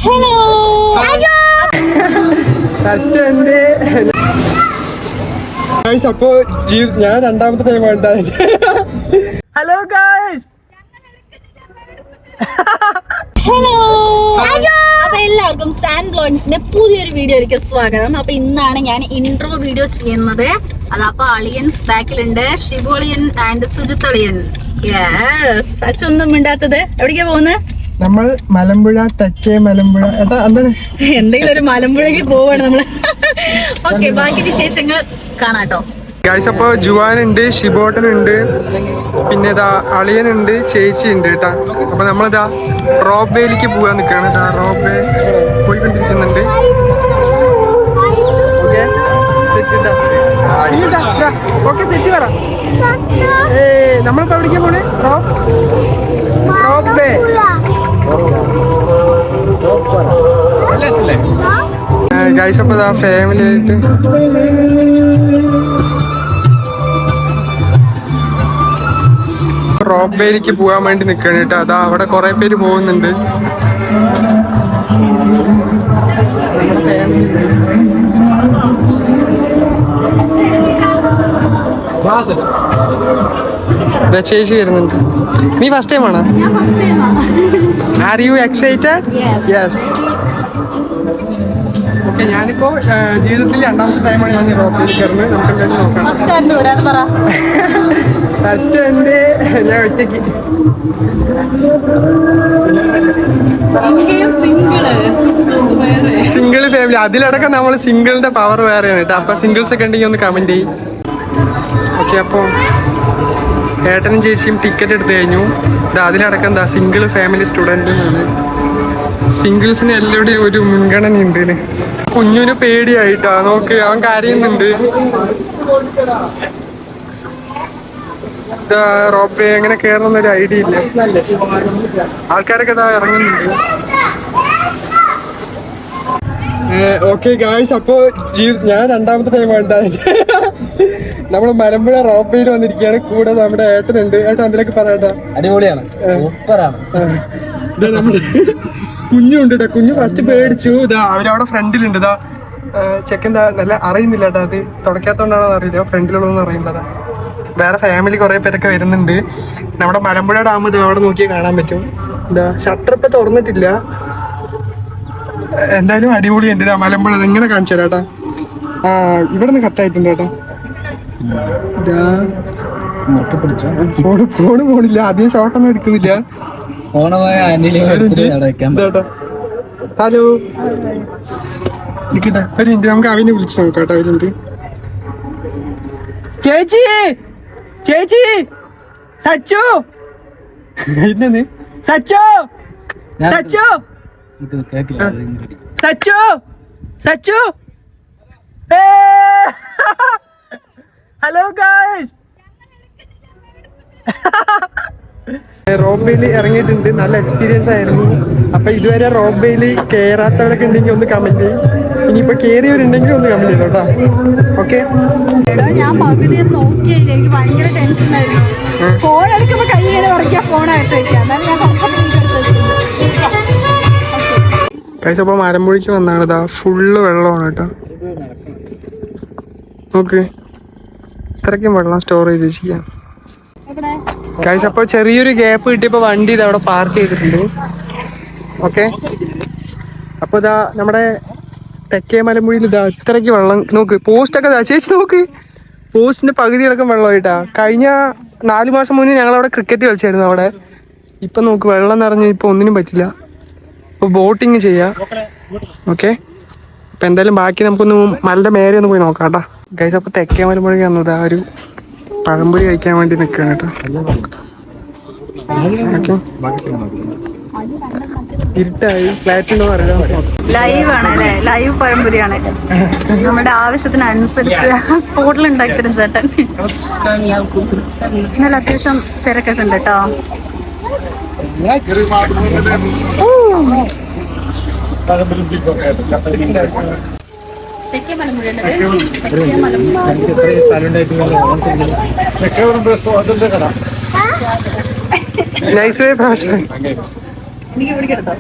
Hello അപ്പോ ഞാൻ രണ്ടാമത്തെ ടൈം ഉണ്ടായി. Hello guys, hello. അപ്പൊ എല്ലാവർക്കും സാൻഡ് ബ്ലോഗ്സിന്റെ പുതിയൊരു വീഡിയോയിലേക്ക് സ്വാഗതം. അപ്പൊ ഇന്നാണ് ഞാൻ ഇൻട്രോ വീഡിയോ ചെയ്യുന്നത്. അതപ്പോ അളിയൻസ് ബാക്കിലുണ്ട്, ഷിബു അളിയൻ ആൻഡ് സുജിത്ത് അളിയൻ. യെസ്, അച്ഛൊന്നും മിണ്ടാത്തത്. എവിടേക്കാ പോകുന്നത്? നമ്മൾ മലമ്പുഴ, തെക്കേ മലമ്പുഴ, എന്താണ് എന്തെങ്കിലും ഒരു മലമ്പുഴയ്ക്ക് പോവാണ് നമ്മള്. ഓക്കെ, ബാക്കി വിശേഷങ്ങൾ കാണാട്ടോ. ഗായ്സ്, അപ്പൊ ജുവാനുണ്ട്, ഷിബോട്ടനുണ്ട്, പിന്നെ ഇതാ അളിയനുണ്ട്, ചേച്ചി ഉണ്ട് കേട്ടാ. അപ്പൊ നമ്മളിതാ റോപ്പ് വേയിലേക്ക് പോകാൻ നിൽക്കുകയാണ്. ഇതാ റോപ്പ് വേ പോയിക്കൊണ്ടിരിക്കുന്നുണ്ട്. ഓക്കെ, സെറ്റ് പറ. നമ്മളിപ്പോ എവിടേക്കാ പോണേ? Rope way. ഗായ്സ്, അപ്പൊ ഇതാ ഫാമിലി ആയിട്ട് റോപ്പ് വേയിലേക്ക് പോകാൻ വേണ്ടി നിൽക്കുകയാണ് കേട്ടോ. അതാ അവിടെ കുറെ പേര് പോകുന്നുണ്ട്. ചേച്ചി വരുന്നുണ്ട്. നീ ഫസ്റ്റ് ടൈം ആണോ? Are you excited? Yes. Okay, ഞാനിപ്പോ ജീവിതത്തിൽ രണ്ടാമത്തെ ടൈമാണ് ഞാൻ റോപ്പിൽ കയറുന്നത്. നമുക്ക് എന്തായാലും നോക്കാം. ഫസ്റ്റ് എൻ്റെ ഞാൻ ഒറ്റയ്ക്ക്. സിംഗിൾ ഫാമിലി, അതിലടക്കം നമ്മൾ സിംഗിളിന്റെ പവർ വേറെയാണ് കേട്ടോ. അപ്പൊ സിംഗിൾസ് ഒക്കെ ഉണ്ടെങ്കിൽ ഒന്ന് കമന്റ് ചെയ്യും. ഓക്കെ, അപ്പോൾ ഏട്ടനും ചേച്ചിയും ടിക്കറ്റ് എടുത്തു കഴിഞ്ഞു. അതിലടക്കം എന്താ സിംഗിൾ ഫാമിലി സ്റ്റുഡൻറ് എന്നാണ്. സിംഗിൾസിന് എല്ലാവരുടെയും ഒരു മുൻഗണന ഉണ്ട്. കുഞ്ഞിന് പേടിയായിട്ടാ, നോക്ക് അവൻ കരയുന്നുണ്ട്. റോപ്പ് എങ്ങനെ കയറുന്നൊരു ഐഡിയ ഇല്ല. ആൾക്കാരൊക്കെ ഇതാ ഇറങ്ങുന്നുണ്ട്. ഓക്കെ ഗായ്സ്, അപ്പോ ഞാൻ രണ്ടാമത്തെ ടൈം ഉണ്ടായി. നമ്മൾ മലമ്പുഴ റോപ്പയിൽ വന്നിരിക്കുകയാണ്. കൂടെ നമ്മുടെ ഏട്ടനുണ്ട്. ഏട്ടൻ അതിലേക്ക് പറയട്ടാ. അടിപൊളിയാണ്, സൂപ്പറാണ്. നമ്മുടെ കുഞ്ഞുണ്ട് കേട്ടോ. കുഞ്ഞു ഫസ്റ്റ് പേടിച്ചു. ഇതാ അവരവിടെ ഫ്രണ്ടിലുണ്ട്. ഇതാ ചെക്കെന്താ നല്ല അറിയുന്നില്ല കേട്ടോ. അത് തുടക്കാത്തോണ്ടാണോ അറിയില്ല, ഫ്രണ്ടിലുള്ളതെന്ന് അറിയില്ലതാ. വേറെ ഫാമിലി കുറെ പേരൊക്കെ വരുന്നുണ്ട്. നമ്മുടെ മലമ്പുഴ ഡാം ഇത് അവിടെ നോക്കിയാൽ കാണാൻ പറ്റും. എന്താ ഷട്ടർ ഇപ്പൊ തുറന്നിട്ടില്ല. എന്തായാലും അടിപൊളിയുണ്ട്. ഇതാ മലമ്പുഴ എങ്ങനെ കാണിച്ചു തരാം കേട്ടാ. ഇവിടെ നിന്ന് കട്ടായിട്ടുണ്ട് കേട്ടോ. ഫോണ് പോണില്ല. ആദ്യം ഷോട്ടൊന്നും എടുക്കുന്നില്ല. ഹലോ, ഒരു മിനിറ്റ്, നമുക്ക് അവനെ വിളിച്ച് നോക്കാം കേട്ടോ. ഒരു മിനിറ്റ്. ചേച്ചി, ചേച്ചി, സച്ചു, ഇന്നെ Sachu, Sachu, Sachu, Sachu. Hello guys, rope വേയിൽ ഇറങ്ങിയിട്ടുണ്ട്. നല്ല എക്സ്പീരിയൻസ് ആയിരുന്നു. അപ്പൊ ഇതുവരെ റോപ്പ് വേയിൽ കയറാത്തവരൊക്കെ ഉണ്ടെങ്കിൽ ഒന്ന് കമന്റ് ചെയ്യും. ഇനിയിപ്പോ കയറിയവരുണ്ടെങ്കിൽ ഒന്ന് കമന്റ് ചെയ്തോ കേട്ടോ. ഓക്കെ, ഞാൻ പകുതി നോക്കിയില്ല, എനിക്ക് ഭയങ്കര ടെൻഷനായിരുന്നു. ഫോൺ എടുക്കുമ്പോ കൈ ഇങ്ങനെ ഉറക്കിയ ഫോണായിട്ട് വെക്കാം. അപ്പൊ മലമ്പുഴയ്ക്ക് വന്നാണ്. ഇതാ ഫുള്ള് വെള്ളമാണ് കേട്ടോ. നോക്ക്, ഇത്രയ്ക്കും വെള്ളം സ്റ്റോർ ചെയ്ത് വെച്ചിരിക്കാം. ഗൈസ്, അപ്പോൾ ചെറിയൊരു ഗ്യാപ്പ് കിട്ടിയപ്പോ വണ്ടി ഇത് അവിടെ പാർക്ക് ചെയ്തിട്ടുണ്ട്. ഓക്കെ, അപ്പൊ ഇതാ നമ്മുടെ തെക്കേ മലമ്പുഴയിൽ ഇതാ ഇത്രയ്ക്ക് വെള്ളം. നോക്ക്, പോസ്റ്റൊക്കെ ഇതാ ചേച്ചി നോക്ക്, പോസ്റ്റിന്റെ പകുതി അടക്കം വെള്ളമായിട്ടാ. കഴിഞ്ഞ 4 മാസം മുന്നേ ഞങ്ങളവിടെ ക്രിക്കറ്റ് കളിച്ചായിരുന്നു അവിടെ. ഇപ്പൊ നോക്ക്, വെള്ളം നിറഞ്ഞ് ഇപ്പൊ ഒന്നിനും പറ്റില്ല. ഇപ്പൊ ബോട്ടിങ് ചെയ്യാം. ഓക്കെ, അപ്പൊ എന്തായാലും ബാക്കി നമുക്കൊന്ന് മലയുടെ മേലെ ഒന്ന് പോയി നോക്കാം കേട്ടോ. ഗൈസ്, അപ്പൊ തെക്കേ മലമ്പുഴയ്ക്ക് വന്നത് ആ ഒരു പഴംപൊരി കഴിക്കാൻ വേണ്ടി നിൽക്കുകയാണ് കേട്ടോ. ഇരുട്ടായി, ഫ്ലാറ്റ് ഉണ്ടോ അറിയാം. ലൈവ് ആണ് അല്ലേ? ലൈവ് പഴംപൊരിയാണ്. നമ്മുടെ ആവശ്യത്തിനനുസരിച്ച് സ്പോട്ടിൽ ഉണ്ടാക്കി തരും ചേട്ടൻ. ഇന്നലെ അത്യാവശ്യം തിരക്കൊക്കെ ഉണ്ട് കേട്ടോ. തെക്കേ മലമ്പുഴ നൈസ് ഭാഷ. എനിക്ക് പിടിക്കെടുത്തോ.